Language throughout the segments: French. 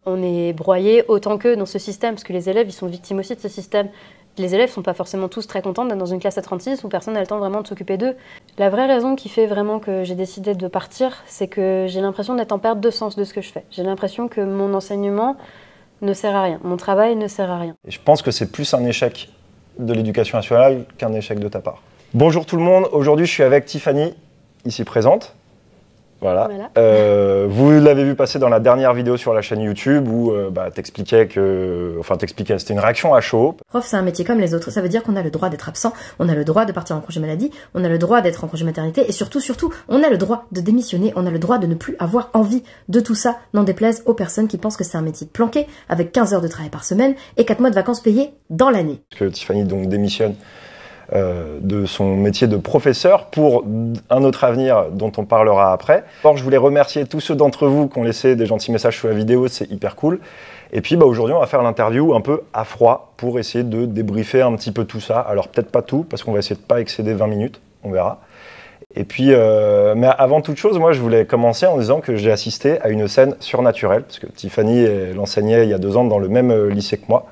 On est broyé autant qu'eux dans ce système, parce que les élèves, ils sont victimes aussi de ce système. Les élèves ne sont pas forcément tous très contents d'être dans une classe à 36 où personne n'a le temps vraiment de s'occuper d'eux. La vraie raison qui fait vraiment que j'ai décidé de partir, c'est que j'ai l'impression d'être en perte de sens de ce que je fais. J'ai l'impression que mon enseignement ne sert à rien, mon travail ne sert à rien. Et je pense que c'est plus un échec de l'éducation nationale qu'un échec de ta part. Bonjour tout le monde, aujourd'hui je suis avec Tiffany, ici présente. Voilà. Vous l'avez vu passer dans la dernière vidéo sur la chaîne YouTube où t'expliquais c'était une réaction à chaud. Prof, c'est un métier comme les autres. Ça veut dire qu'on a le droit d'être absent, on a le droit de partir en congé maladie, on a le droit d'être en congé maternité et surtout, on a le droit de démissionner, on a le droit de ne plus avoir envie de tout ça, n'en déplaise aux personnes qui pensent que c'est un métier planqué avec 15 heures de travail par semaine et 4 mois de vacances payées dans l'année. Parce que Tiffany donc démissionne de son métier de professeur pour un autre avenir dont on parlera après. Or, je voulais remercier tous ceux d'entre vous qui ont laissé des gentils messages sous la vidéo, c'est hyper cool. Et puis aujourd'hui, on va faire l'interview un peu à froid pour essayer de débriefer un petit peu tout ça. Alors peut-être pas tout, parce qu'on va essayer de pas excéder 20 minutes, on verra. Et puis, mais avant toute chose, moi je voulais commencer en disant que j'ai assisté à une scène surnaturelle, parce que Tiffany, elle enseignait il y a 2 ans dans le même lycée que moi.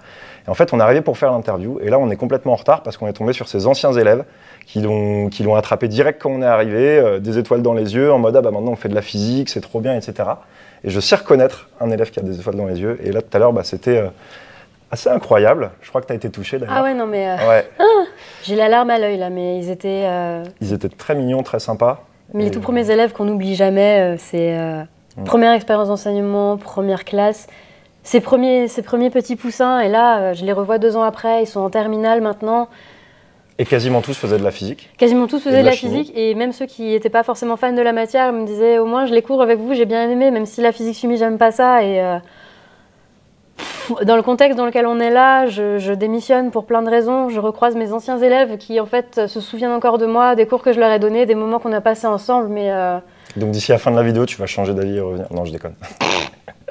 Et en fait, on est arrivé pour faire l'interview, et là, on est complètement en retard parce qu'on est tombé sur ses anciens élèves qui l'ont attrapé direct quand on est arrivé, des étoiles dans les yeux, en mode « Ah bah maintenant on fait de la physique, c'est trop bien, etc. » Et je sais reconnaître un élève qui a des étoiles dans les yeux, et là, tout à l'heure, c'était assez incroyable. Je crois que tu as été touché d'ailleurs. Ah ouais, non mais... Ouais. J'ai la larme à l'œil là, mais ils étaient... Ils étaient très mignons, très sympas. Mais les tout premiers élèves qu'on n'oublie jamais, c'est première expérience d'enseignement, première classe. Ces premiers petits poussins, et là, je les revois 2 ans après, ils sont en terminale maintenant. Et quasiment tous faisaient de la physique. Quasiment tous faisaient de la physique, et même ceux qui n'étaient pas forcément fans de la matière me disaient au moins je les cours avec vous, j'ai bien aimé, même si la physique-chimie, j'aime pas ça. Et dans le contexte dans lequel on est là, je démissionne pour plein de raisons. Je recroise mes anciens élèves qui en fait se souviennent encore de moi, des cours que je leur ai donnés, des moments qu'on a passés ensemble. Mais Donc d'ici la fin de la vidéo, tu vas changer d'avis et revenir. Non, je déconne.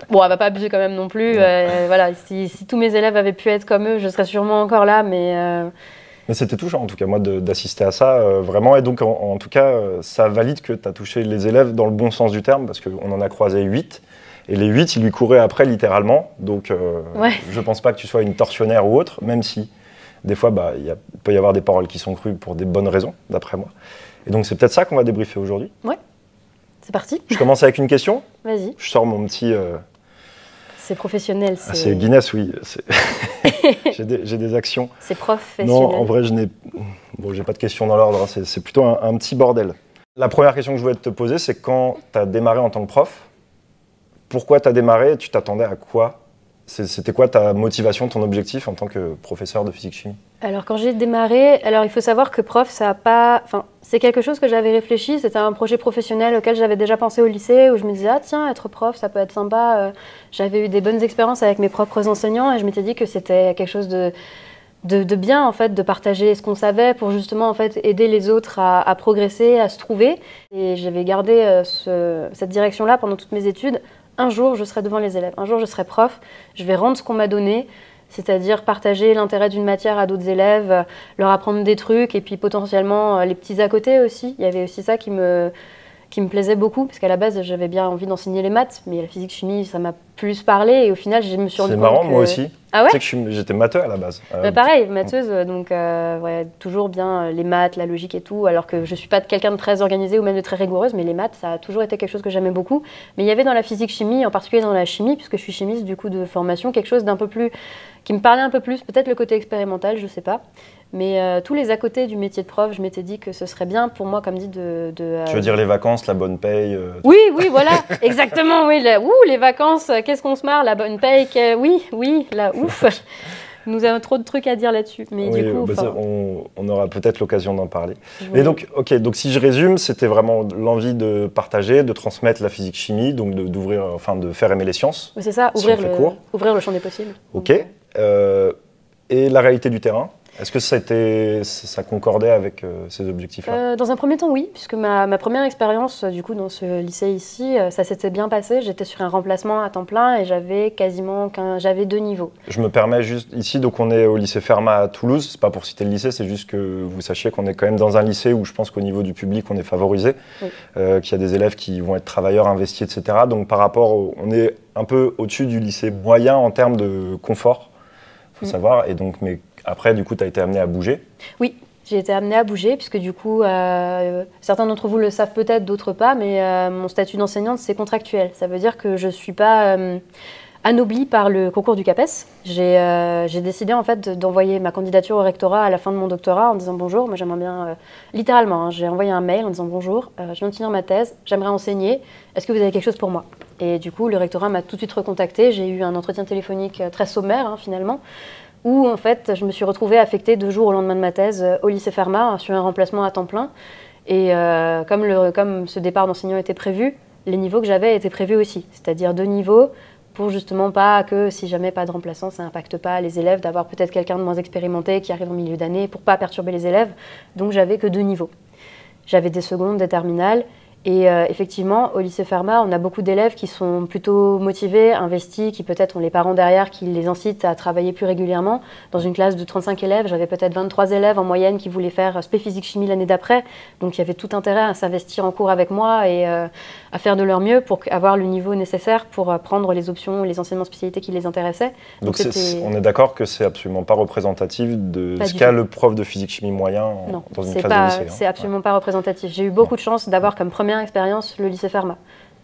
Bon, elle va pas abuser quand même non plus. Voilà, si tous mes élèves avaient pu être comme eux, je serais sûrement encore là, mais... Mais c'était touchant en tout cas, moi, d'assister à ça, vraiment. Et donc, en tout cas, ça valide que tu as touché les élèves dans le bon sens du terme, parce qu'on en a croisé 8. Et les 8, ils lui couraient après, littéralement. Donc, je pense pas que tu sois une tortionnaire ou autre, même si, des fois, il peut y avoir des paroles qui sont crues pour des bonnes raisons, d'après moi. Et donc, c'est peut-être ça qu'on va débriefer aujourd'hui. Ouais, c'est parti. Je commence avec une question. Vas-y. Je sors mon petit... C'est professionnel. C'est Guinness, oui. J'ai des actions. C'est professionnel. Non, en vrai, j'ai pas de questions dans l'ordre. C'est plutôt un petit bordel. La première question que je voulais te poser, c'est quand tu as démarré en tant que prof, pourquoi tu as démarré? Tu t'attendais à quoi? C'était quoi ta motivation, ton objectif en tant que professeur de physique-chimie? Alors, quand j'ai démarré, il faut savoir que prof, ça a pas... Enfin, c'est quelque chose que j'avais réfléchi, c'était un projet professionnel auquel j'avais déjà pensé au lycée, où je me disais, ah tiens, être prof, ça peut être sympa. J'avais eu des bonnes expériences avec mes propres enseignants, et je m'étais dit que c'était quelque chose de bien, en fait, de partager ce qu'on savait pour justement, en fait, aider les autres à progresser, à se trouver. Et j'avais gardé cette direction-là pendant toutes mes études. Un jour, je serai devant les élèves, un jour, je serai prof, je vais rendre ce qu'on m'a donné, c'est-à-dire partager l'intérêt d'une matière à d'autres élèves, leur apprendre des trucs, et puis potentiellement les petits à côté aussi. Il y avait aussi ça qui me plaisait beaucoup, parce qu'à la base, j'avais bien envie d'enseigner les maths, mais la physique-chimie, ça m'a plus parlé, et au final, je me suis rendu compte que... C'est marrant, moi aussi. Ah ouais? Tu sais que j'étais matheux à la base. Pareil, matheuse, donc ouais, toujours bien les maths, la logique et tout, alors que je suis pas quelqu'un de très organisé ou même de très rigoureuse, mais les maths, ça a toujours été quelque chose que j'aimais beaucoup. Mais il y avait dans la physique-chimie, en particulier dans la chimie, puisque je suis chimiste du coup de formation, quelque chose d'un peu plus... qui me parlait un peu plus, peut-être le côté expérimental, je sais pas. Mais tous les à côté du métier de prof, je m'étais dit que ce serait bien pour moi, comme dit, Tu veux dire les vacances, la bonne paye Oui, voilà, exactement, oui. Les vacances, qu'est-ce qu'on se marre, la bonne paye, oui, la ouf. Nous avons trop de trucs à dire là-dessus. Mais oui, du coup, on aura peut-être l'occasion d'en parler. Et donc, donc si je résume, c'était vraiment l'envie de partager, de transmettre la physique-chimie, donc d'ouvrir, de faire aimer les sciences. Oui, c'est ça, ouvrir le champ des possibles. Ok. Et la réalité du terrain? Est-ce que ça concordait avec ces objectifs-là? Dans un premier temps, oui, puisque ma première expérience du coup dans ce lycée ici, ça s'était bien passé. J'étais sur un remplacement à temps plein et j'avais j'avais 2 niveaux. Je me permets juste, ici, donc on est au lycée Fermat à Toulouse. C'est pas pour citer le lycée, c'est juste que vous sachiez qu'on est quand même dans un lycée où je pense qu'au niveau du public, on est favorisé, Oui. qu'il y a des élèves qui vont être travailleurs, investis, etc. Donc par rapport, on est un peu au-dessus du lycée moyen en termes de confort, faut savoir. Et donc, mais après, du coup, tu as été amené à bouger. Oui, j'ai été amenée à bouger, puisque du coup, certains d'entre vous le savent peut-être, d'autres pas, mais mon statut d'enseignante, c'est contractuel. Ça veut dire que je ne suis pas anoblie par le concours du CAPES. J'ai décidé en fait d'envoyer ma candidature au rectorat à la fin de mon doctorat en disant bonjour. Moi, j'aimerais bien, littéralement, hein, j'ai envoyé un mail en disant bonjour, je viens de finir ma thèse, j'aimerais enseigner, est-ce que vous avez quelque chose pour moi? Et du coup, le rectorat m'a tout de suite recontacté. J'ai eu un entretien téléphonique très sommaire, hein, finalement, où en fait je me suis retrouvée affectée 2 jours au lendemain de ma thèse au lycée Fermat sur un remplacement à temps plein. Et comme ce départ d'enseignant était prévu, les niveaux que j'avais étaient prévus aussi, c'est-à-dire 2 niveaux pour justement pas que si jamais pas de remplaçant, ça n'impacte pas les élèves, d'avoir peut-être quelqu'un de moins expérimenté qui arrive en milieu d'année pour pas perturber les élèves. Donc j'avais que 2 niveaux. J'avais des secondes, des terminales. Et effectivement, au lycée Fermat, on a beaucoup d'élèves qui sont plutôt motivés, investis, qui peut-être ont les parents derrière qui les incitent à travailler plus régulièrement. Dans une classe de 35 élèves, j'avais peut-être 23 élèves en moyenne qui voulaient faire spé physique chimie l'année d'après. Donc il y avait tout intérêt à s'investir en cours avec moi et à faire de leur mieux pour avoir le niveau nécessaire pour prendre les options, les enseignements spécialités qui les intéressaient. Donc on est d'accord que c'est absolument pas représentatif de ce qu'a le prof de physique chimie moyen dans une classe de lycée. C'est absolument pas représentatif. J'ai eu beaucoup de chance d'avoir comme première expérience le lycée Fermat.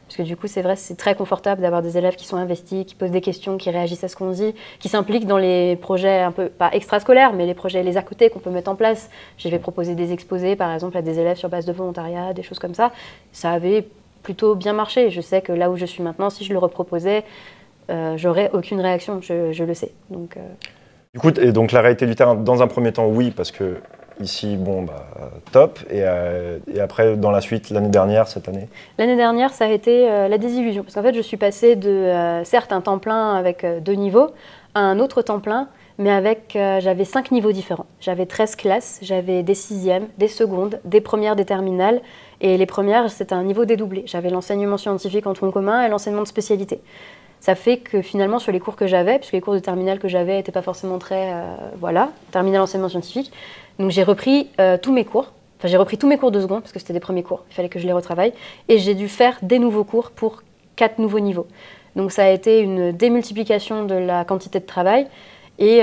Parce que du coup, c'est vrai, c'est très confortable d'avoir des élèves qui sont investis, qui posent des questions, qui réagissent à ce qu'on dit, qui s'impliquent dans les projets un peu, pas extrascolaires, mais les projets, les à côté qu'on peut mettre en place. Je vais proposer des exposés, par exemple, à des élèves sur base de volontariat, des choses comme ça. Ça avait plutôt bien marché. Je sais que là où je suis maintenant, si je le reproposais, j'aurais aucune réaction, je le sais. Donc, Du coup, et donc la réalité du terrain, dans un premier temps, oui, parce que ici, bon, bah, top. Et après, dans la suite, l'année dernière, cette année? L'année dernière, ça a été la désillusion. Parce qu'en fait, je suis passée de, certes, un temps plein avec 2 niveaux, à un autre temps plein, mais avec, j'avais 5 niveaux différents. J'avais 13 classes, j'avais des 6e, des secondes, des premières, des terminales. Et les premières, c'était un niveau dédoublé. J'avais l'enseignement scientifique en tronc commun et l'enseignement de spécialité. Ça fait que finalement, sur les cours que j'avais, puisque les cours de terminale que j'avais n'étaient pas forcément très, voilà, terminale enseignement scientifique, donc j'ai repris tous mes cours. Enfin, j'ai repris tous mes cours de seconde, parce que c'était des premiers cours, il fallait que je les retravaille. Et j'ai dû faire des nouveaux cours pour 4 nouveaux niveaux. Donc ça a été une démultiplication de la quantité de travail. Et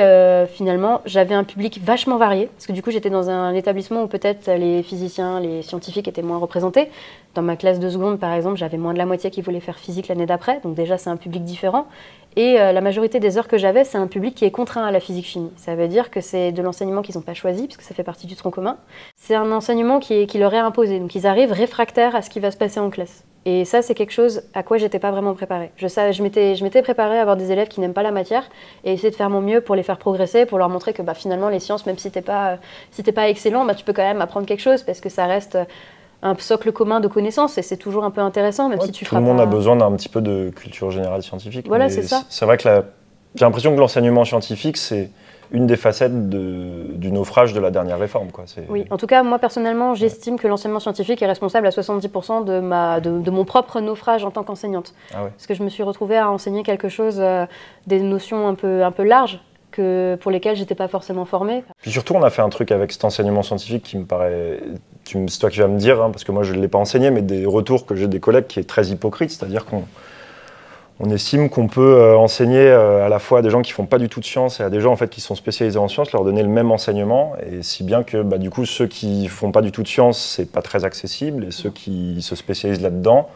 finalement, j'avais un public vachement varié, parce que du coup, j'étais dans un établissement où peut-être les physiciens, les scientifiques étaient moins représentés. Dans ma classe de seconde, par exemple, j'avais moins de la moitié qui voulait faire physique l'année d'après, donc déjà, c'est un public différent. Et la majorité des heures que j'avais, c'est un public qui est contraint à la physique-chimie. Ça veut dire que c'est de l'enseignement qu'ils n'ont pas choisi, puisque ça fait partie du tronc commun. C'est un enseignement qui leur est imposé, donc ils arrivent réfractaires à ce qui va se passer en classe. Et ça, c'est quelque chose à quoi j'étais pas vraiment préparée. Je m'étais préparée à avoir des élèves qui n'aiment pas la matière et essayer de faire mon mieux pour les faire progresser, pour leur montrer que bah, finalement, les sciences, même si t'es pas excellent, bah, tu peux quand même apprendre quelque chose parce que ça reste un socle commun de connaissances et c'est toujours un peu intéressant, même si tu tout le monde a besoin d'un petit peu de culture générale scientifique. Voilà, c'est ça. C'est vrai que j'ai l'impression que l'enseignement scientifique, c'est une des facettes du naufrage de la dernière réforme, quoi. Oui, en tout cas, moi personnellement, j'estime que l'enseignement scientifique est responsable à 70% de mon propre naufrage en tant qu'enseignante. Ah ouais. Parce que je me suis retrouvée à enseigner quelque chose, des notions un peu larges, pour lesquelles j'étais pas forcément formée. Puis surtout, on a fait un truc avec cet enseignement scientifique qui me paraît, c'est toi qui vas me dire, hein, parce que moi je ne l'ai pas enseigné, mais des retours que j'ai des collègues qui est très hypocrite, c'est-à-dire qu'on estime qu'on peut enseigner à la fois à des gens qui font pas du tout de sciences et à des gens en fait qui sont spécialisés en sciences, leur donner le même enseignement, et si bien que bah, du coup ceux qui font pas du tout de sciences, c'est pas très accessible, et ceux qui se spécialisent là-dedans,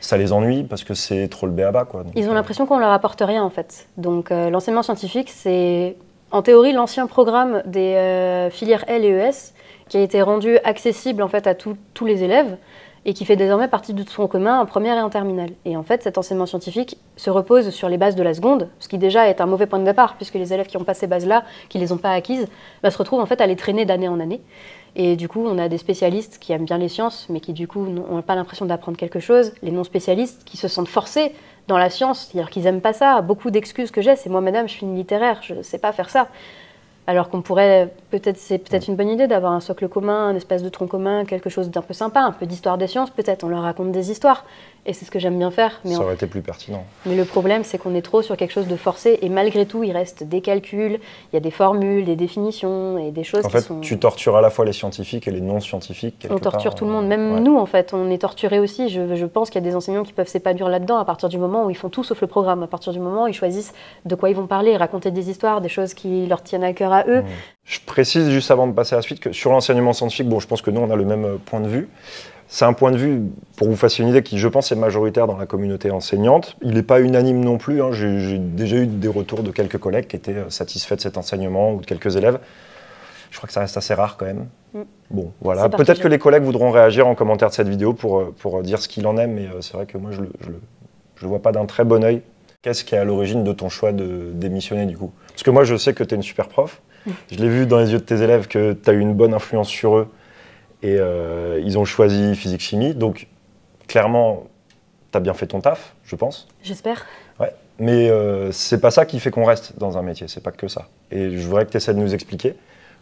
ça les ennuie parce que c'est trop le b.a.-ba, quoi. Donc, ils ont l'impression qu'on leur apporte rien en fait. Donc l'enseignement scientifique, c'est en théorie l'ancien programme des filières L et ES qui a été rendu accessible en fait à tous les élèves et qui fait désormais partie du tronc commun en première et en terminale. Et en fait, cet enseignement scientifique se repose sur les bases de la seconde, ce qui déjà est un mauvais point de départ, puisque les élèves qui n'ont pas ces bases-là, qui ne les ont pas acquises, se retrouvent en fait à les traîner d'année en année. Et du coup, on a des spécialistes qui aiment bien les sciences, mais qui du coup n'ont pas l'impression d'apprendre quelque chose. Les non-spécialistes qui se sentent forcés dans la science, c'est-à-dire qu'ils n'aiment pas ça. Beaucoup d'excuses que j'ai, c'est moi, madame, je suis une littéraire, je ne sais pas faire ça. Alors qu'on pourrait, c'est peut-être une bonne idée d'avoir un socle commun, un espace de tronc commun, quelque chose d'un peu sympa, un peu d'histoire des sciences peut-être, on leur raconte des histoires. Et c'est ce que j'aime bien faire. Mais ça aurait été plus pertinent. Mais le problème, c'est qu'on est trop sur quelque chose de forcé, et malgré tout, il reste des calculs, il y a des formules, des définitions, et des choses qui sont... En fait, tu tortures à la fois les scientifiques et les non-scientifiques. On torture tout le monde, même nous en fait, on est torturés aussi. Je pense qu'il y a des enseignants qui peuvent s'épanouir là-dedans à partir du moment où ils font tout sauf le programme, à partir du moment où ils choisissent de quoi ils vont parler, raconter des histoires, des choses qui leur tiennent à cœur à eux. Je précise juste avant de passer à la suite que sur l'enseignement scientifique, bon, je pense que nous on a le même point de vue. C'est un point de vue, pour vous faciliter une idée, qui je pense est majoritaire dans la communauté enseignante. Il n'est pas unanime non plus, hein. J'ai déjà eu des retours de quelques collègues qui étaient satisfaits de cet enseignement, ou de quelques élèves. Je crois que ça reste assez rare quand même. Bon, voilà. Peut-être que les collègues voudront réagir en commentaire de cette vidéo pour dire ce qu'il en est, mais c'est vrai que moi je le vois pas d'un très bon œil. Qu'est-ce qui est à l'origine de ton choix de démissionner du coup? Parce que moi je sais que tu es une super prof. Je l'ai vu dans les yeux de tes élèves que tu as eu une bonne influence sur eux. Et ils ont choisi physique-chimie, donc clairement, tu as bien fait ton taf, je pense. J'espère. Ouais, mais c'est pas ça qui fait qu'on reste dans un métier, c'est pas que ça. Et je voudrais que tu essaies de nous expliquer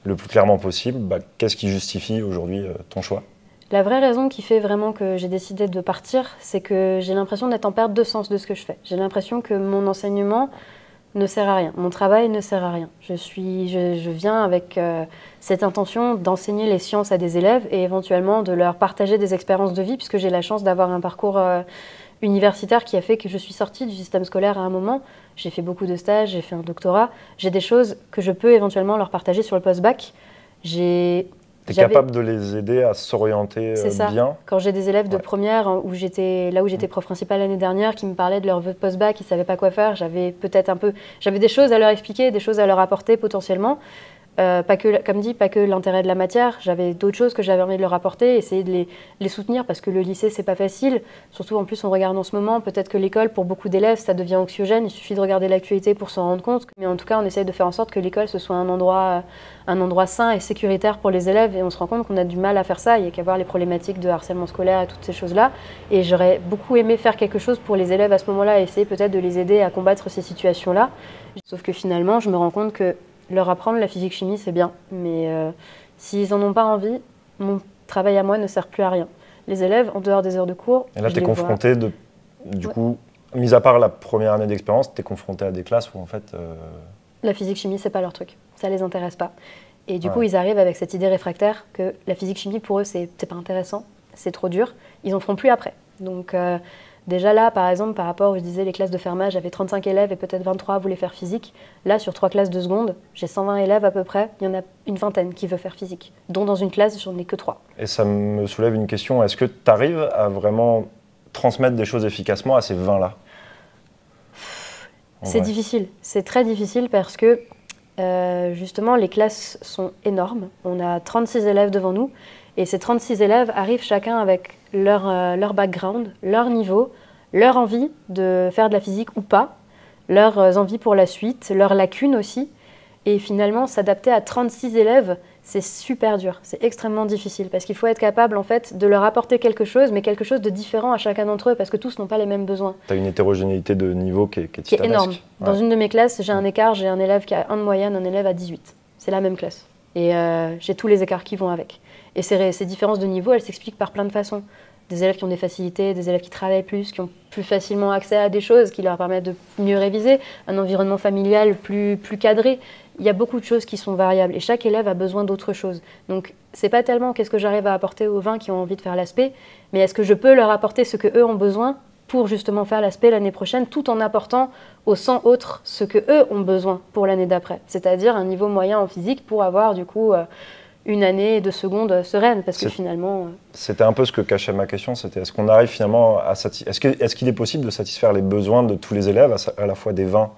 le plus clairement possible, qu'est-ce qui justifie aujourd'hui ton choix? La vraie raison qui fait vraiment que j'ai décidé de partir, c'est que j'ai l'impression d'être en perte de sens de ce que je fais. J'ai l'impression que mon enseignement ne sert à rien, mon travail ne sert à rien. Je viens avec cette intention d'enseigner les sciences à des élèves et éventuellement de leur partager des expériences de vie, puisque j'ai la chance d'avoir un parcours universitaire qui a fait que je suis sortie du système scolaire à un moment. J'ai fait beaucoup de stages, j'ai fait un doctorat. J'ai des choses que je peux éventuellement leur partager sur le post-bac. Tu es capable de les aider à s'orienter bien. Quand j'ai des élèves de première, là où j'étais prof principale l'année dernière, qui me parlaient de leur vœu de post-bac, ils ne savaient pas quoi faire, j'avais des choses à leur expliquer, des choses à leur apporter potentiellement. Comme dit, pas que l'intérêt de la matière, j'avais d'autres choses que j'avais envie de leur apporter, essayer de les soutenir parce que le lycée c'est pas facile, surtout en plus on regarde en ce moment, peut-être que l'école pour beaucoup d'élèves ça devient anxiogène, il suffit de regarder l'actualité pour s'en rendre compte, mais en tout cas on essaye de faire en sorte que l'école ce soit un endroit sain et sécuritaire pour les élèves et on se rend compte qu'on a du mal à faire ça, il y a qu'à voir les problématiques de harcèlement scolaire et toutes ces choses-là et j'aurais beaucoup aimé faire quelque chose pour les élèves à ce moment-là, essayer peut-être de les aider à combattre ces situations-là, sauf que finalement je me rends compte que leur apprendre la physique-chimie, c'est bien, mais s'ils n'en ont pas envie, mon travail à moi ne sert plus à rien. Les élèves, en dehors des heures de cours, et là, tu es confronté, du coup, mis à part la première année d'expérience, tu es confronté à des classes où en fait... La physique-chimie, c'est pas leur truc, ça les intéresse pas. Et du coup, ils arrivent avec cette idée réfractaire que la physique-chimie, pour eux, c'est pas intéressant, c'est trop dur, ils en feront plus après. Donc... déjà là, par exemple, par rapport où je disais les classes de fermage, j'avais 35 élèves et peut-être 23 voulaient faire physique. Là, sur 3 classes de seconde, j'ai 120 élèves à peu près, il y en a une vingtaine qui veut faire physique. Dont dans une classe, j'en ai que 3. Et ça me soulève une question, est-ce que tu arrives à vraiment transmettre des choses efficacement à ces 20-là? C'est difficile, c'est très difficile parce que justement, les classes sont énormes. On a 36 élèves devant nous. Et ces 36 élèves arrivent chacun avec leur background, leur niveau, leur envie de faire de la physique ou pas, leurs envies pour la suite, leurs lacunes aussi. Et finalement, s'adapter à 36 élèves, c'est super dur, c'est extrêmement difficile parce qu'il faut être capable en fait de leur apporter quelque chose, mais quelque chose de différent à chacun d'entre eux parce que tous n'ont pas les mêmes besoins. Tu as une hétérogénéité de niveau qui est énorme. Dans une de mes classes, j'ai un écart, j'ai un élève qui a 1 de moyenne, un élève à 18. C'est la même classe. Et j'ai tous les écarts qui vont avec. Et ces différences de niveau, elles s'expliquent par plein de façons. Des élèves qui ont des facilités, des élèves qui travaillent plus, qui ont plus facilement accès à des choses, qui leur permettent de mieux réviser, un environnement familial plus cadré. Il y a beaucoup de choses qui sont variables et chaque élève a besoin d'autre chose. Donc, c'est pas tellement qu'est-ce que j'arrive à apporter aux 20 qui ont envie de faire l'aspect, mais est-ce que je peux leur apporter ce qu'eux ont besoin pour justement faire l'aspect l'année prochaine, tout en apportant aux 100 autres ce qu'eux ont besoin pour l'année d'après. C'est-à-dire un niveau moyen en physique pour avoir du coup une année de seconde sereine, parce que finalement... C'était un peu ce que cachait ma question, c'était est-ce qu'on arrive finalement à est-ce qu'il est possible de satisfaire les besoins de tous les élèves, à la fois des 20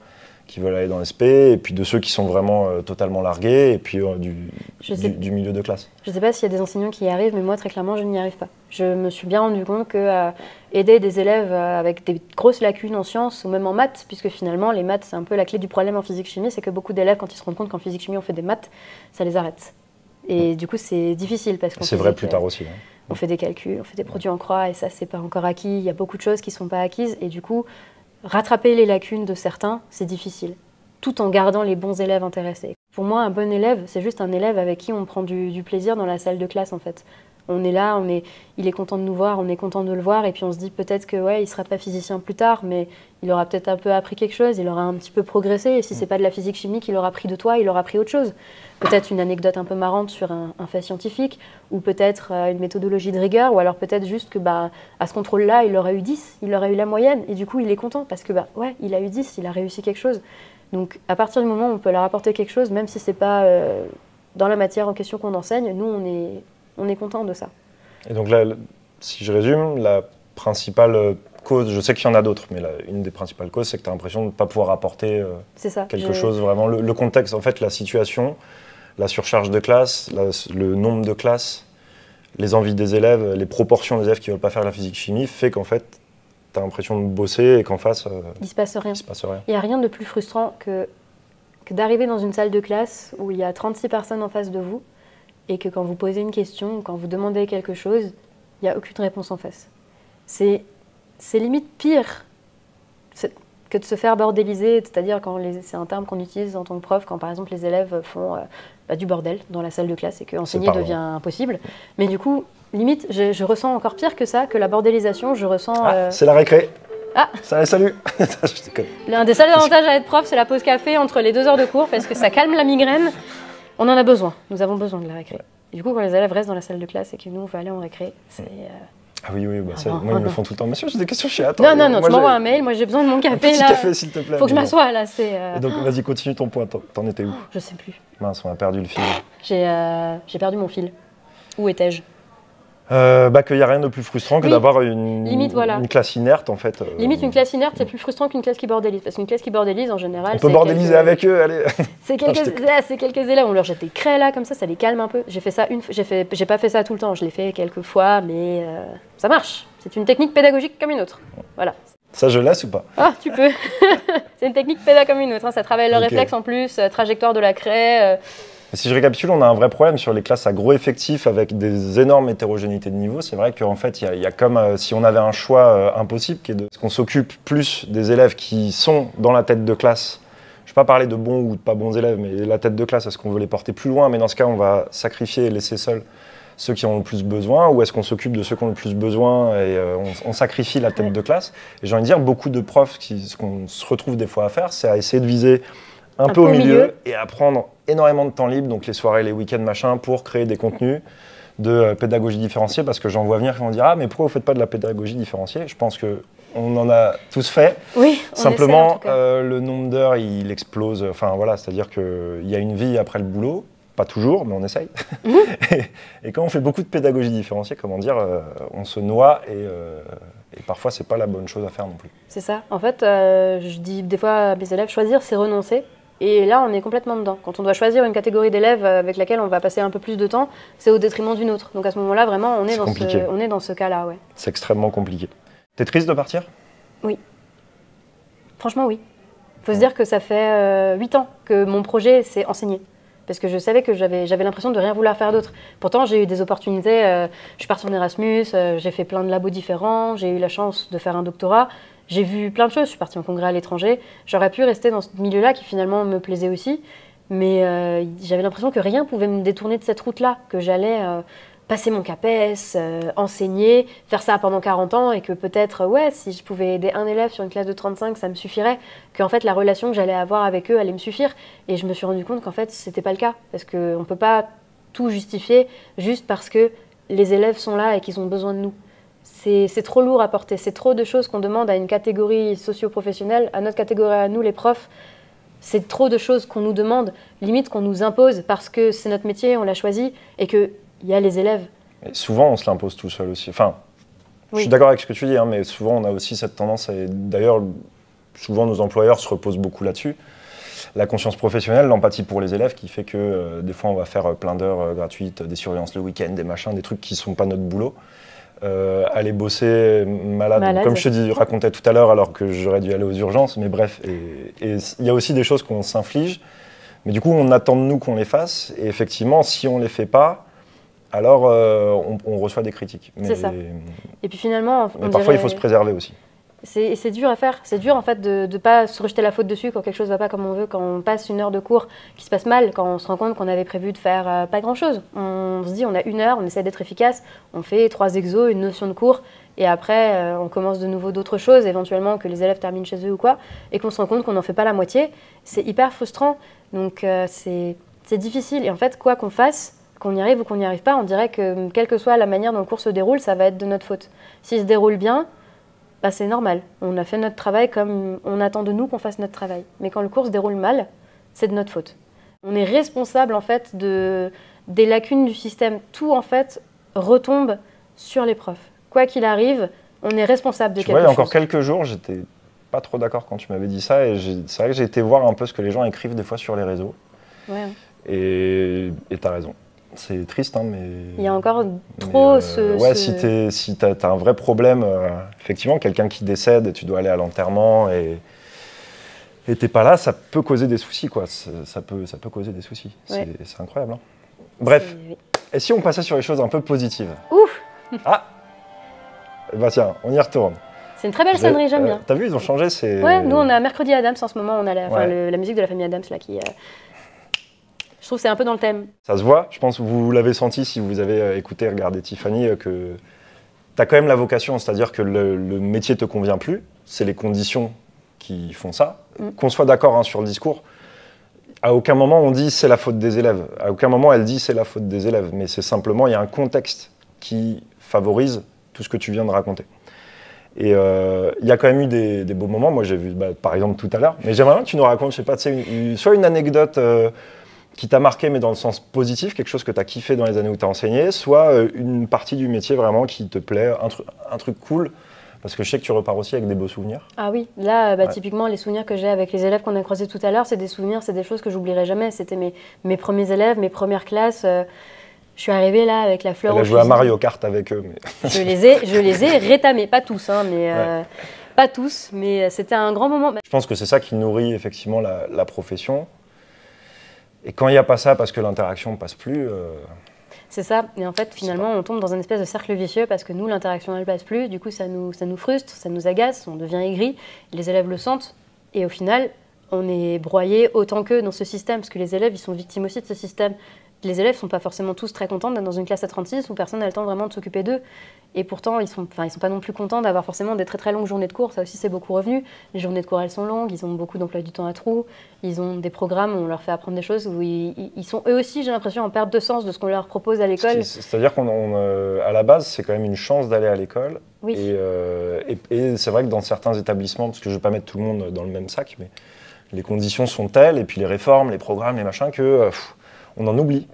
qui veulent aller dans l'SP, et puis de ceux qui sont vraiment totalement largués, et puis du milieu de classe. Je ne sais pas s'il y a des enseignants qui y arrivent, mais moi, très clairement, je n'y arrive pas. Je me suis bien rendu compte que aider des élèves avec des grosses lacunes en sciences, ou même en maths, puisque finalement, les maths, c'est un peu la clé du problème en physique-chimie, c'est que beaucoup d'élèves, quand ils se rendent compte qu'en physique-chimie, on fait des maths, ça les arrête. Et du coup, c'est difficile, parce qu'on c'est vrai plus tard aussi. Hein. On fait des calculs, on fait des produits en croix, et ça, c'est pas encore acquis. Il y a beaucoup de choses qui ne sont pas acquises, et du coup, rattraper les lacunes de certains, c'est difficile, tout en gardant les bons élèves intéressés. Pour moi, un bon élève, c'est juste un élève avec qui on prend du plaisir dans la salle de classe, en fait. On est là, il est content de nous voir, on est content de le voir, et puis on se dit peut-être que ouais, il sera pas physicien plus tard, mais il aura peut-être un peu appris quelque chose, il aura un petit peu progressé, et si c'est pas de la physique chimique, il aura appris de toi, il aura appris autre chose. Peut-être une anecdote un peu marrante sur un fait scientifique, ou peut-être une méthodologie de rigueur, ou alors peut-être juste que à ce contrôle-là, il aurait eu 10, il aurait eu la moyenne, et du coup il est content, parce que ouais, il a eu 10, il a réussi quelque chose. Donc à partir du moment où on peut leur apporter quelque chose, même si c'est pas dans la matière en question qu'on enseigne, nous on est content de ça. Et donc là, si je résume, la principale cause, je sais qu'il y en a d'autres, mais une des principales causes, c'est que tu as l'impression de ne pas pouvoir apporter quelque chose vraiment. Le contexte, en fait, la situation, la surcharge de classe, le nombre de classes, les envies des élèves, les proportions des élèves qui ne veulent pas faire la physique-chimie, fait qu'en fait, tu as l'impression de bosser et qu'en face, il ne se passe rien. Il n'y a rien de plus frustrant que d'arriver dans une salle de classe où il y a 36 personnes en face de vous, et que quand vous posez une question, quand vous demandez quelque chose, il n'y a aucune réponse en face. C'est limite pire que de se faire bordéliser, c'est-à-dire c'est un terme qu'on utilise en tant que prof, quand par exemple les élèves font du bordel dans la salle de classe et que enseigner devient impossible. Mais du coup, limite, je ressens encore pire que ça, que la bordélisation, je ressens... c'est la récré. Ah salut. L'un des seuls avantages à être prof, c'est la pause café entre les 2 heures de cours, parce que ça calme la migraine. On en a besoin, nous avons besoin de la récré. Et du coup, quand les élèves restent dans la salle de classe et que nous, on va aller en récré, c'est... Ah oui, moi, ils me le font tout le temps. Monsieur, j'ai des questions chez Attends. Non, tu m'envoies un mail, moi j'ai besoin de mon café. Un petit café, s'il te plaît. Faut que je m'assoie, là, Et donc, vas-y, continue ton point. T'en étais où? Je sais plus. Mince, on a perdu le fil. J'ai perdu mon fil. Où étais-je? Qu'il n'y a rien de plus frustrant que d'avoir une classe inerte, en fait. Limite, une classe inerte, c'est plus frustrant qu'une classe qui bordélise. Parce qu'une classe qui bordélise, en général... On peut bordéliser avec eux, allez. C'est quelques élèves, on leur jette des craies, là, comme ça les calme un peu. J'ai fait ça j'ai pas fait ça tout le temps, je l'ai fait quelques fois, mais ça marche. C'est une technique pédagogique comme une autre. Voilà. Ça, je laisse ou pas? Ah, tu peux. C'est une technique pédagogique comme une autre. Hein. Ça travaille le réflexe en plus, trajectoire de la craie... Si je récapitule, on a un vrai problème sur les classes à gros effectifs avec des énormes hétérogénéités de niveau. C'est vrai qu'en fait, il y a comme si on avait un choix impossible, qui est qu'on s'occupe plus des élèves qui sont dans la tête de classe. Je ne vais pas parler de bons ou de pas bons élèves, mais la tête de classe, est-ce qu'on veut les porter plus loin? Mais dans ce cas, on va sacrifier et laisser seuls ceux qui ont le plus besoin, ou est-ce qu'on s'occupe de ceux qui ont le plus besoin et on sacrifie la tête de classe? Et j'ai envie de dire, beaucoup de profs, ce qu'on se retrouve des fois à faire, c'est à essayer de viser un peu au milieu et à prendre énormément de temps libre, donc les soirées, les week-ends, machin, pour créer des contenus de pédagogie différenciée, parce que j'en vois venir qui vont dire « Ah, mais pourquoi vous ne faites pas de la pédagogie différenciée ?» Je pense qu'on en a tous fait. Oui, simplement, le nombre d'heures, il explose. Enfin, voilà, c'est-à-dire qu'il y a une vie après le boulot, pas toujours, mais on essaye. Et quand on fait beaucoup de pédagogie différenciée, comment dire, on se noie et parfois, c'est pas la bonne chose à faire non plus. C'est ça. En fait, je dis des fois à mes élèves, choisir, c'est renoncer. Et là, on est complètement dedans. Quand on doit choisir une catégorie d'élèves avec laquelle on va passer un peu plus de temps, c'est au détriment d'une autre. Donc à ce moment-là, vraiment, on est dans ce cas-là. Ouais. C'est extrêmement compliqué. T'es triste de partir? Oui. Franchement, oui. Il faut se dire que ça fait 8 ans que mon projet, c'est enseigner. Parce que je savais que j'avais l'impression de rien vouloir faire d'autre. Pourtant, j'ai eu des opportunités. Je suis partie en Erasmus, j'ai fait plein de labos différents, j'ai eu la chance de faire un doctorat. J'ai vu plein de choses, je suis partie en congrès à l'étranger. J'aurais pu rester dans ce milieu-là qui finalement me plaisait aussi. Mais j'avais l'impression que rien pouvait me détourner de cette route-là, que j'allais passer mon CAPES, enseigner, faire ça pendant 40 ans et que peut-être, ouais, si je pouvais aider un élève sur une classe de 35, ça me suffirait. Qu'en fait, la relation que j'allais avoir avec eux allait me suffire. Et je me suis rendu compte qu'en fait, c'était pas le cas. Parce qu'on ne peut pas tout justifier juste parce que les élèves sont là et qu'ils ont besoin de nous. C'est trop lourd à porter, c'est trop de choses qu'on demande à une catégorie socio-professionnelle, à notre catégorie à nous, les profs. C'est trop de choses qu'on nous demande, limite qu'on nous impose parce que c'est notre métier, on l'a choisi et qu'il y a les élèves. Et souvent, on se l'impose tout seul aussi. Enfin, je suis d'accord avec ce que tu dis, hein, mais souvent, on a aussi cette tendance, et d'ailleurs, souvent, nos employeurs se reposent beaucoup là-dessus. La conscience professionnelle, l'empathie pour les élèves qui fait que des fois, on va faire plein d'heures gratuites, des surveillances le week-end, des machins, des trucs qui ne sont pas notre boulot. Aller bosser malade, comme je te racontais tout à l'heure, alors que j'aurais dû aller aux urgences, mais bref. Et il y a aussi des choses qu'on s'inflige, mais du coup, on attend de nous qu'on les fasse, et effectivement, si on ne les fait pas, alors on reçoit des critiques. C'est ça. Et puis finalement, mais parfois, il faut se préserver aussi. C'est dur à faire. C'est dur en fait de ne pas se rejeter la faute dessus quand quelque chose ne va pas comme on veut, quand on passe une heure de cours qui se passe mal, quand on se rend compte qu'on avait prévu de faire pas grand-chose. On se dit on a 1 heure, on essaie d'être efficace, on fait 3 exos, une notion de cours, et après on commence de nouveau d'autres choses, éventuellement que les élèves terminent chez eux ou quoi, et qu'on se rend compte qu'on n'en fait pas la moitié. C'est hyper frustrant, donc c'est difficile. Et en fait, quoi qu'on fasse, qu'on y arrive ou qu'on n'y arrive pas, on dirait que quelle que soit la manière dont le cours se déroule, ça va être de notre faute. S'il se déroule bien, bah, c'est normal. On a fait notre travail comme on attend de nous qu'on fasse notre travail. Mais quand le cours se déroule mal, c'est de notre faute. On est responsable en fait des lacunes du système. Tout en fait retombe sur les profs. Quoi qu'il arrive, on est responsable de quelque chose. Il y a encore quelques jours, j'étais pas trop d'accord quand tu m'avais dit ça, et c'est vrai que j'ai été voir un peu ce que les gens écrivent des fois sur les réseaux. Ouais. Et t'as raison. C'est triste, hein, mais... Il y a encore trop Ouais, si t'as un vrai problème, effectivement, quelqu'un qui décède et tu dois aller à l'enterrement et t'es pas là, ça peut causer des soucis, quoi. Ça peut causer des soucis. Ouais. C'est incroyable, hein. Bref, oui. Et si on passait sur les choses un peu positives? Ouf. Ah, bah tiens, on y retourne. C'est une très belle sonnerie, j'aime bien. T'as vu, ils ont changé, Ouais, nous on a Mercredi Addams en ce moment, on a la musique de la famille Addams là qui... Je trouve que c'est un peu dans le thème. Ça se voit, je pense que vous l'avez senti si vous avez écouté, regardé Tiffany, que tu as quand même la vocation, c'est-à-dire que le métier ne te convient plus, c'est les conditions qui font ça. Qu'on soit d'accord hein, sur le discours, à aucun moment on dit c'est la faute des élèves, à aucun moment elle dit c'est la faute des élèves, mais c'est simplement, il y a un contexte qui favorise tout ce que tu viens de raconter. Et il y a quand même eu des beaux moments, moi j'ai vu par exemple tout à l'heure, mais j'aimerais bien que tu nous racontes, je sais pas, soit une anecdote qui t'a marqué, mais dans le sens positif, quelque chose que tu as kiffé dans les années où tu as enseigné, soit une partie du métier vraiment qui te plaît, un truc cool, parce que je sais que tu repars aussi avec des beaux souvenirs. Ah oui, là, ouais. Typiquement, les souvenirs que j'ai avec les élèves qu'on a croisés tout à l'heure, c'est des souvenirs, c'est des choses que j'oublierai jamais. C'était mes premiers élèves, mes premières classes. Je suis arrivée là avec la fleur au fusil. Elle a joué à Mario Kart avec eux. Mais... je les ai rétamés, pas tous, hein, mais... Ouais. Pas tous, mais c'était un grand moment. Je pense que c'est ça qui nourrit effectivement la profession. Et quand il n'y a pas ça, parce que l'interaction ne passe plus... C'est ça, et en fait, finalement, on tombe dans un espèce de cercle vicieux parce que nous, l'interaction, elle ne passe plus, du coup, ça nous frustre, ça nous agace, on devient aigri, les élèves le sentent, et au final, on est broyé autant qu'eux dans ce système, parce que les élèves, ils sont victimes aussi de ce système. Les élèves ne sont pas forcément tous très contents d'être dans une classe à 36 où personne n'a le temps vraiment de s'occuper d'eux. Et pourtant, ils sont pas non plus contents d'avoir forcément des très très longues journées de cours. Ça aussi, c'est beaucoup revenu. Les journées de cours, elles sont longues. Ils ont beaucoup d'emploi du temps à trous. Ils ont des programmes où on leur fait apprendre des choses où ils sont eux aussi, j'ai l'impression, en perte de sens de ce qu'on leur propose à l'école. C'est-à-dire qu'à la base, c'est quand même une chance d'aller à l'école. Oui. Et c'est vrai que dans certains établissements, parce que je ne vais pas mettre tout le monde dans le même sac, mais les conditions sont telles, et puis les réformes, les programmes, les machins, que... on en oublie,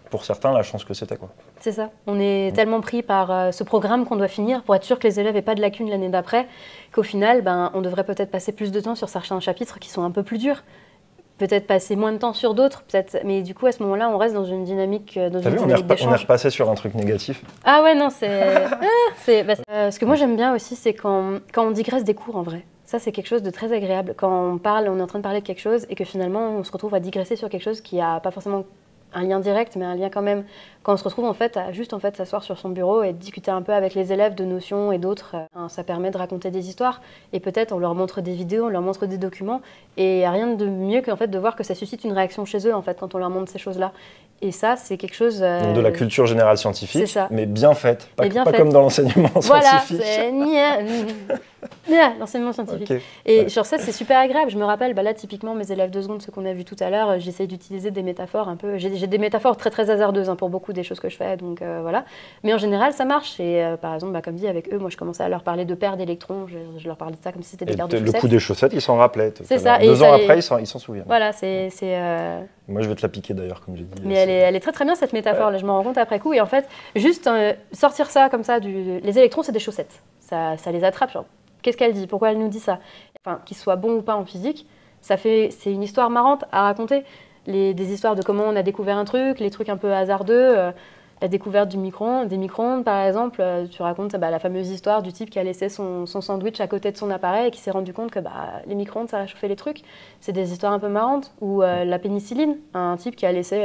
pour certains, la chance que c'était, quoi. C'est ça. On est tellement pris par ce programme qu'on doit finir pour être sûr que les élèves n'aient pas de lacunes l'année d'après, qu'au final, on devrait peut-être passer plus de temps sur certains chapitres qui sont un peu plus durs. Peut-être passer moins de temps sur d'autres, mais du coup, à ce moment-là, on reste dans une dynamique d'échange. On est repassé sur un truc négatif. Ah ouais, non, c'est... ce que moi, j'aime bien aussi, c'est quand on digresse des cours, en vrai. Ça, c'est quelque chose de très agréable. Quand on est en train de parler de quelque chose et que finalement, on se retrouve à digresser sur quelque chose qui n'a pas forcément un lien direct, mais un lien quand même. Quand on se retrouve en fait à juste s'asseoir sur son bureau et discuter un peu avec les élèves de notions et d'autres, ça permet de raconter des histoires. Et peut-être on leur montre des vidéos, on leur montre des documents. Et il n'y a rien de mieux qu'en fait de voir que ça suscite une réaction chez eux en fait quand on leur montre ces choses-là. Et ça, c'est quelque chose... Donc de la culture générale scientifique, mais bien faite. Pas faite. Comme dans l'enseignement scientifique. Voilà, c'est l'enseignement scientifique. Okay. Et sur ça, c'est super agréable. Je me rappelle, là, typiquement, mes élèves de seconde, ceux qu'on a vus tout à l'heure, j'essaye d'utiliser des métaphores un peu... J'ai des métaphores très, très hasardeuses pour beaucoup des choses que je fais, donc voilà. Mais en général, ça marche. Et par exemple, comme dit, avec eux, moi, je commençais à leur parler de paires d'électrons. Je leur parlais de ça comme si c'était des paires de chaussettes. Le coup des chaussettes, ils s'en rappelaient. C'est ça. 2 ans après, ils s'en souviennent. Voilà, Moi, je vais te la piquer d'ailleurs, comme j'ai dit. Mais elle est très très bien cette métaphore, là, je m'en rends compte après coup. Et en fait, juste sortir ça comme ça, les électrons, c'est des chaussettes. Ça les attrape. Genre, qu'est-ce qu'elle dit? Pourquoi elle nous dit ça? Enfin, qu'ils soient bons ou pas en physique, c'est une histoire marrante à raconter. Des histoires de comment on a découvert un truc, les trucs un peu hasardeux. La découverte des micro-ondes, par exemple, tu racontes la fameuse histoire du type qui a laissé son sandwich à côté de son appareil et qui s'est rendu compte que les micro-ondes, ça réchauffait les trucs. C'est des histoires un peu marrantes. Ou la pénicilline, un type qui a laissé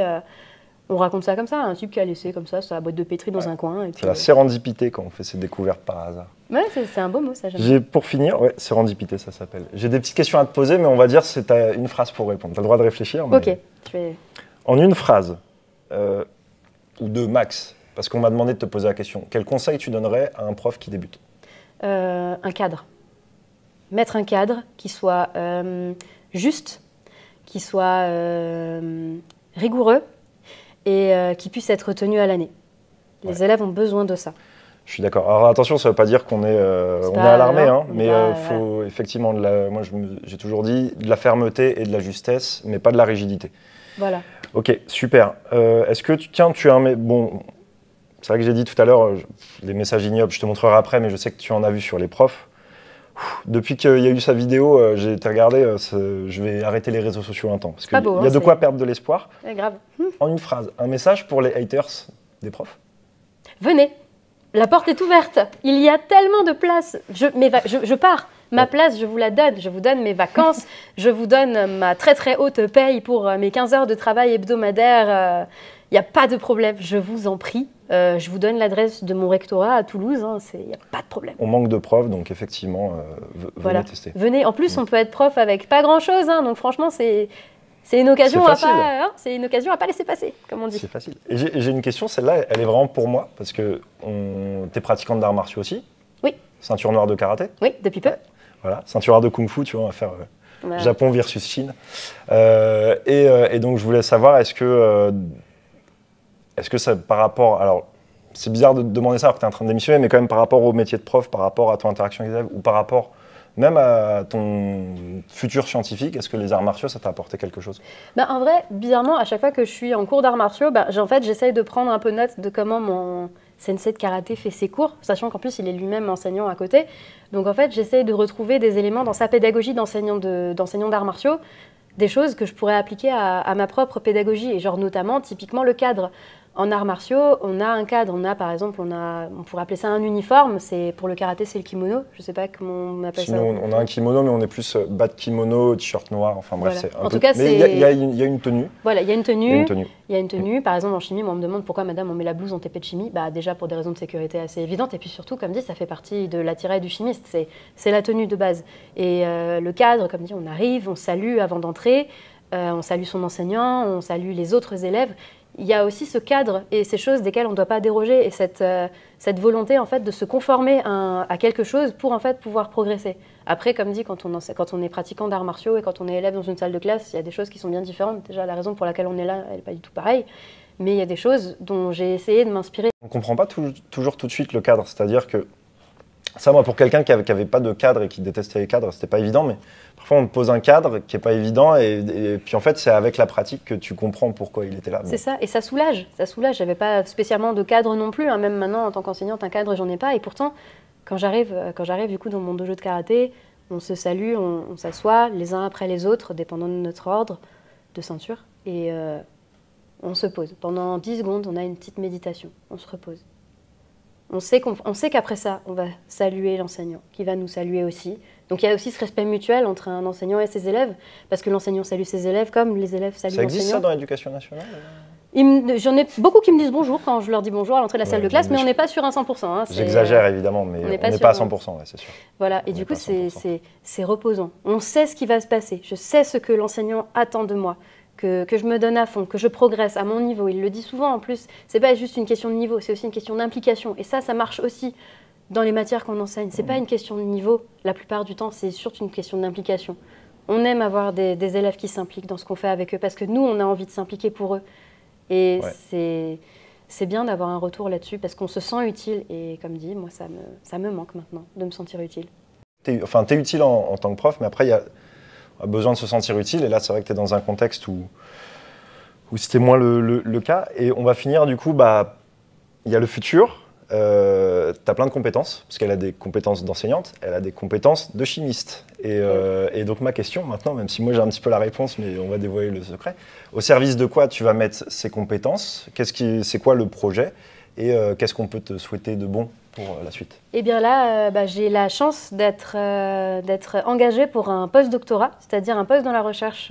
On raconte ça comme ça, un type qui a laissé comme ça sa boîte de pétri dans un coin. C'est la sérendipité quand on fait ses découvertes par hasard. Ouais, c'est un beau mot ça. Pour finir, ouais, sérendipité ça s'appelle. J'ai des petites questions à te poser, mais on va dire c'est une phrase pour répondre. Tu as le droit de réfléchir. Mais... Ok. En une phrase, ou deux max, parce qu'on m'a demandé de te poser la question, quel conseil tu donnerais à un prof qui débute? Un cadre. Mettre un cadre qui soit juste, qui soit rigoureux et qui puisse être tenu à l'année. Les élèves ont besoin de ça. Je suis d'accord. Alors attention, ça ne veut pas dire qu'on est à l'armée, hein, mais il faut effectivement, moi j'ai toujours dit, de la fermeté et de la justesse, mais pas de la rigidité. Voilà. Ok, super. Est-ce que tu as un... Bon, c'est vrai que j'ai dit tout à l'heure, les messages ignobles, je te montrerai après, mais je sais que tu en as vu sur les profs. Depuis qu'il y a eu sa vidéo, j'ai été regarder, je vais arrêter les réseaux sociaux un temps. Parce qu'il y a de quoi perdre de l'espoir. Grave. En une phrase, un message pour les haters des profs? Venez, la porte est ouverte, il y a tellement de place, je pars. Ma place, je vous la donne. Je vous donne mes vacances, je vous donne ma très très haute paye pour mes 15 heures de travail hebdomadaire. Il n'y a pas de problème, je vous en prie. Je vous donne l'adresse de mon rectorat à Toulouse, il n'y a pas de problème. On manque de profs, donc effectivement, venez tester. Venez, en plus on peut être prof avec pas grand-chose, donc franchement c'est une occasion à pas, c'est une occasion à pas laisser passer, comme on dit. C'est facile. Et j'ai une question, celle-là, elle est vraiment pour moi, parce que t'es pratiquante d'arts martiaux aussi. Oui. Ceinture noire de karaté. Oui, depuis peu. Voilà, ceinture noire de kung-fu, tu vois, on va faire Japon versus Chine. Et donc je voulais savoir, est-ce que ça, par rapport, alors c'est bizarre de demander ça alors que tu es en train de démissionner, mais quand même par rapport au métier de prof, par rapport à ton interaction avec les élèves, ou par rapport même à ton futur scientifique, est-ce que les arts martiaux, ça t'a apporté quelque chose? En vrai, bizarrement, à chaque fois que je suis en cours d'arts martiaux, en fait, j'essaye de prendre un peu note de comment mon sensei de karaté fait ses cours, sachant qu'en plus, il est lui-même enseignant à côté. Donc en fait, j'essaye de retrouver des éléments dans sa pédagogie d'enseignant d'arts martiaux, des choses que je pourrais appliquer à ma propre pédagogie, et genre notamment, typiquement, le cadre. En arts martiaux, on a un cadre, on a par exemple, on pourrait appeler ça un uniforme, pour le karaté c'est le kimono, je sais pas comment on appelle ça. Sinon, on a un kimono, mais on est plus bas de kimono, t-shirt noir, enfin bref, voilà. c'est un en peu... tout cas, mais il y a une tenue. Voilà, il y a une tenue. Il y a une tenue. Par exemple, en chimie, moi, on me demande pourquoi, madame, on met la blouse en TP de chimie. Déjà pour des raisons de sécurité assez évidentes, et puis surtout, comme dit, ça fait partie de l'attirail du chimiste, c'est la tenue de base. Et le cadre, comme dit, on arrive, on salue avant d'entrer, on salue son enseignant, on salue les autres élèves. Il y a aussi ce cadre et ces choses desquelles on ne doit pas déroger, et cette volonté en fait de se conformer à quelque chose pour en fait pouvoir progresser. Après, comme dit, quand on est pratiquant d'arts martiaux et quand on est élève dans une salle de classe, il y a des choses qui sont bien différentes. Déjà, la raison pour laquelle on est là, elle n'est pas du tout pareille, mais il y a des choses dont j'ai essayé de m'inspirer. On ne comprend pas toujours tout de suite le cadre, c'est-à-dire que ça, moi, pour quelqu'un qui avait pas de cadre et qui détestait les cadres, c'était pas évident, mais parfois on te pose un cadre qui est pas évident et puis en fait c'est avec la pratique que tu comprends pourquoi il était là. C'est ça, et ça soulage, j'avais pas spécialement de cadre non plus, même maintenant en tant qu'enseignante, un cadre j'en ai pas, et pourtant quand j'arrive du coup dans mon dojo de karaté, on se salue, on s'assoit les uns après les autres, dépendant de notre ordre de ceinture, et on se pose. Pendant 10 secondes, on a une petite méditation, on se repose. On sait qu'après ça, on va saluer l'enseignant, qui va nous saluer aussi. Donc il y a aussi ce respect mutuel entre un enseignant et ses élèves, parce que l'enseignant salue ses élèves comme les élèves saluent l'enseignant. Ça existe ça dans l'éducation nationale? J'en ai beaucoup qui me disent bonjour quand je leur dis bonjour à l'entrée de la salle de classe, mais on n'est pas sur un 100%. Hein, j'exagère évidemment, mais on n'est pas à 100%, ouais, c'est sûr. Voilà, et du coup c'est reposant. On sait ce qui va se passer, je sais ce que l'enseignant attend de moi. Que je me donne à fond, que je progresse à mon niveau. Il le dit souvent en plus, c'est pas juste une question de niveau, c'est aussi une question d'implication. Et ça marche aussi dans les matières qu'on enseigne. C'est pas une question de niveau, la plupart du temps, c'est surtout une question d'implication. On aime avoir des élèves qui s'impliquent dans ce qu'on fait avec eux, parce que nous, on a envie de s'impliquer pour eux. Et c'est bien d'avoir un retour là-dessus, parce qu'on se sent utile. Et comme dit, moi, ça me manque maintenant, de me sentir utile. T'es utile en tant que prof, mais après, il y a besoin de se sentir utile, et là c'est vrai que tu es dans un contexte où c'était moins le cas, et on va finir du coup, il y a le futur, tu as plein de compétences, parce qu'elle a des compétences d'enseignante, elle a des compétences de chimiste, et donc ma question maintenant, même si moi j'ai un petit peu la réponse, mais on va dévoiler le secret, au service de quoi tu vas mettre ces compétences, c'est quoi le projet, et qu'est-ce qu'on peut te souhaiter de bon pour la suite? Eh bien là, j'ai la chance d'être engagée pour un post-doctorat, c'est-à-dire un poste dans la recherche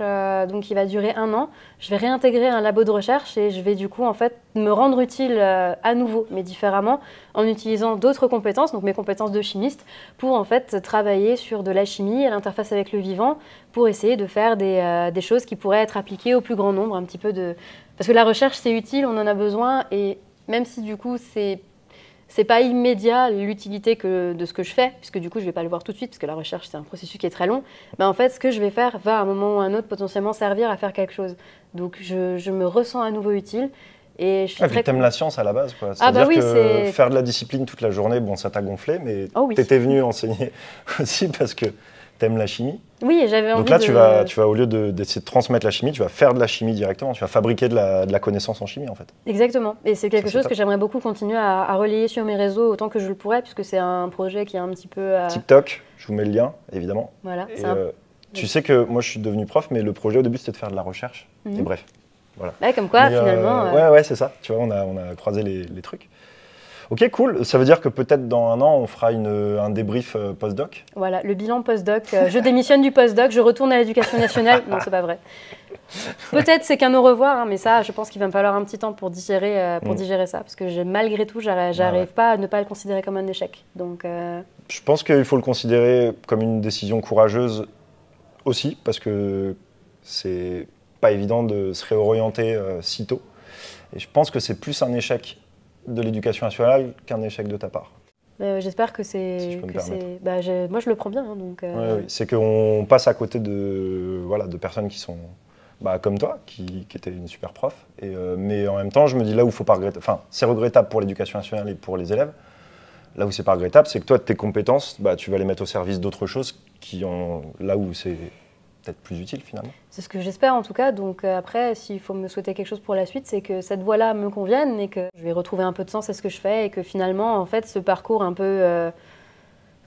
donc qui va durer 1 an. Je vais réintégrer un labo de recherche et je vais du coup en fait me rendre utile à nouveau, mais différemment, en utilisant d'autres compétences, donc mes compétences de chimiste, pour en fait travailler sur de la chimie à l'interface avec le vivant, pour essayer de faire des choses qui pourraient être appliquées au plus grand nombre, un petit peu de... Parce que la recherche c'est utile, on en a besoin, et même si du coup c'est pas immédiat l'utilité de ce que je fais, puisque du coup je vais pas le voir tout de suite, parce que la recherche c'est un processus qui est très long, mais en fait ce que je vais faire va à un moment ou à un autre potentiellement servir à faire quelque chose. Donc je me ressens à nouveau utile. Et je suis puis t'aimes la science à la base, quoi. Ah bah oui, que faire de la discipline toute la journée, bon ça t'a gonflé, mais t'étais venu enseigner aussi parce que t'aimes la chimie. Oui, j'avais envie. Donc là, tu vas au lieu d'essayer de transmettre la chimie, tu vas faire de la chimie directement. Tu vas fabriquer de la connaissance en chimie, en fait. Exactement. Et c'est quelque chose que j'aimerais beaucoup continuer à relayer sur mes réseaux autant que je le pourrais, puisque c'est un projet qui est un petit peu... TikTok, je vous mets le lien, évidemment. Voilà. Tu sais que moi, je suis devenu prof, mais le projet au début, c'était de faire de la recherche. Et bref, voilà. Ouais, comme quoi, finalement... Ouais, c'est ça. Tu vois, on a croisé les trucs. Ok, cool. Ça veut dire que peut-être dans 1 an, on fera un débrief post-doc. Voilà, le bilan post-doc. Je démissionne du post-doc, je retourne à l'éducation nationale. Non, c'est pas vrai. Peut-être c'est qu'un au revoir, hein, mais ça, je pense qu'il va me falloir un petit temps pour digérer ça, parce que malgré tout, j'arrive pas à ne pas le considérer comme un échec. Donc, je pense qu'il faut le considérer comme une décision courageuse aussi, parce que c'est pas évident de se réorienter si tôt. Et je pense que c'est plus un échec de l'éducation nationale qu'un échec de ta part. J'espère que c'est... Si je peux me permettre. Moi, je le prends bien. Hein, donc, oui. C'est qu'on passe à côté de personnes qui sont comme toi, qui étaient une super prof. Mais en même temps, je me dis là où il ne faut pas regretter... Enfin, c'est regrettable pour l'éducation nationale et pour les élèves. Là où c'est pas regrettable, c'est que toi, tes compétences, tu vas les mettre au service d'autres choses là où c'est peut-être plus utile finalement. C'est ce que j'espère en tout cas. Donc après, s'il faut me souhaiter quelque chose pour la suite, c'est que cette voie-là me convienne et que je vais retrouver un peu de sens à ce que je fais et que finalement, en fait, ce parcours un peu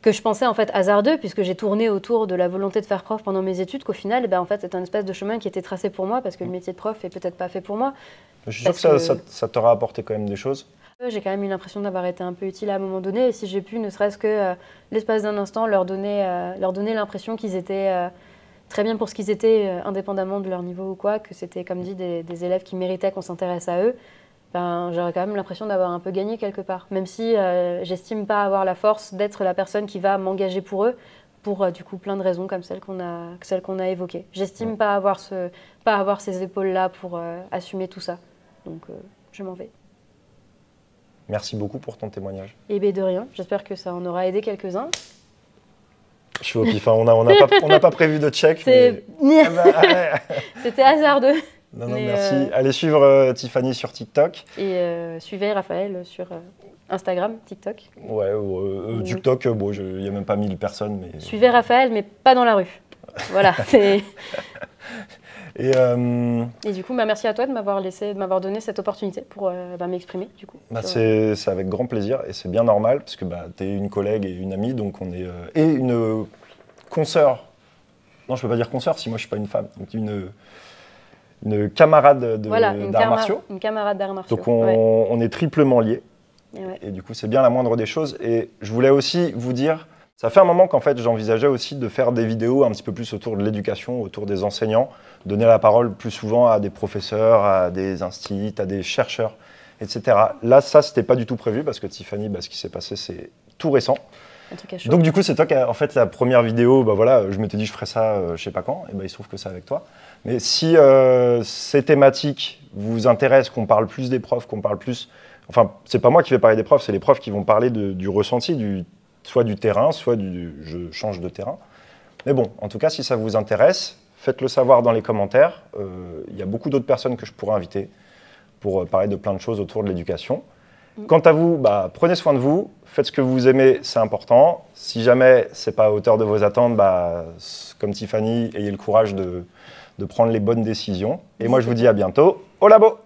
que je pensais en fait hasardeux, puisque j'ai tourné autour de la volonté de faire prof pendant mes études, qu'au final, en fait, c'est un espèce de chemin qui était tracé pour moi parce que le métier de prof est peut-être pas fait pour moi. Je suis sûr que ça t'aura apporté quand même des choses. J'ai quand même eu l'impression d'avoir été un peu utile à un moment donné, et si j'ai pu, ne serait-ce que l'espace d'un instant, leur donner l'impression qu'ils étaient très bien pour ce qu'ils étaient, indépendamment de leur niveau ou quoi, que c'était, comme dit, des élèves qui méritaient qu'on s'intéresse à eux, j'aurais quand même l'impression d'avoir un peu gagné quelque part. Même si j'estime pas avoir la force d'être la personne qui va m'engager pour eux, pour du coup plein de raisons comme celles qu'on a évoquées. J'estime pas avoir ces épaules-là pour assumer tout ça. Donc je m'en vais. Merci beaucoup pour ton témoignage. Et bien de rien, j'espère que ça en aura aidé quelques-uns. Je suis au pif, on n'a pas prévu de check. C'était hasardeux. Non, merci. Allez suivre Tiffany sur TikTok. Et suivez Raphaël sur Instagram, TikTok. Ouais, TikTok, il n'y a même pas 1000 personnes. Mais... Suivez Raphaël, mais pas dans la rue. Voilà. Et du coup, merci à toi de m'avoir donné cette opportunité pour m'exprimer. Du coup, c'est avec grand plaisir et c'est bien normal parce que tu es une collègue et une amie, donc on est et une consoeur. Non, je peux pas dire consoeur si moi je suis pas une femme. Donc une camarade d'arts martiaux. Une camarade d'arts martiaux. Donc on est triplement liés. Et du coup, c'est bien la moindre des choses. Et je voulais aussi vous dire. Ça fait un moment qu'en fait, j'envisageais aussi de faire des vidéos un petit peu plus autour de l'éducation, autour des enseignants, donner la parole plus souvent à des professeurs, à des instituts, à des chercheurs, etc. Là, ça, c'était pas du tout prévu parce que Tiffany, ce qui s'est passé, c'est tout récent. Un truc à chaud. Donc du coup, c'est toi qui en fait la première vidéo, je m'étais dit je ferais ça, je sais pas quand, et il se trouve que c'est avec toi. Mais si ces thématiques vous intéressent, qu'on parle plus des profs, qu'on parle plus, enfin, c'est pas moi qui vais parler des profs, c'est les profs qui vont parler du ressenti, soit du terrain, soit je change de terrain. Mais bon, en tout cas, si ça vous intéresse, faites-le savoir dans les commentaires. Il y a beaucoup d'autres personnes que je pourrais inviter pour parler de plein de choses autour de l'éducation. Quant à vous, prenez soin de vous, faites ce que vous aimez, c'est important. Si jamais ce n'est pas à hauteur de vos attentes, comme Tiffany, ayez le courage de prendre les bonnes décisions. Et moi, je vous dis à bientôt au labo.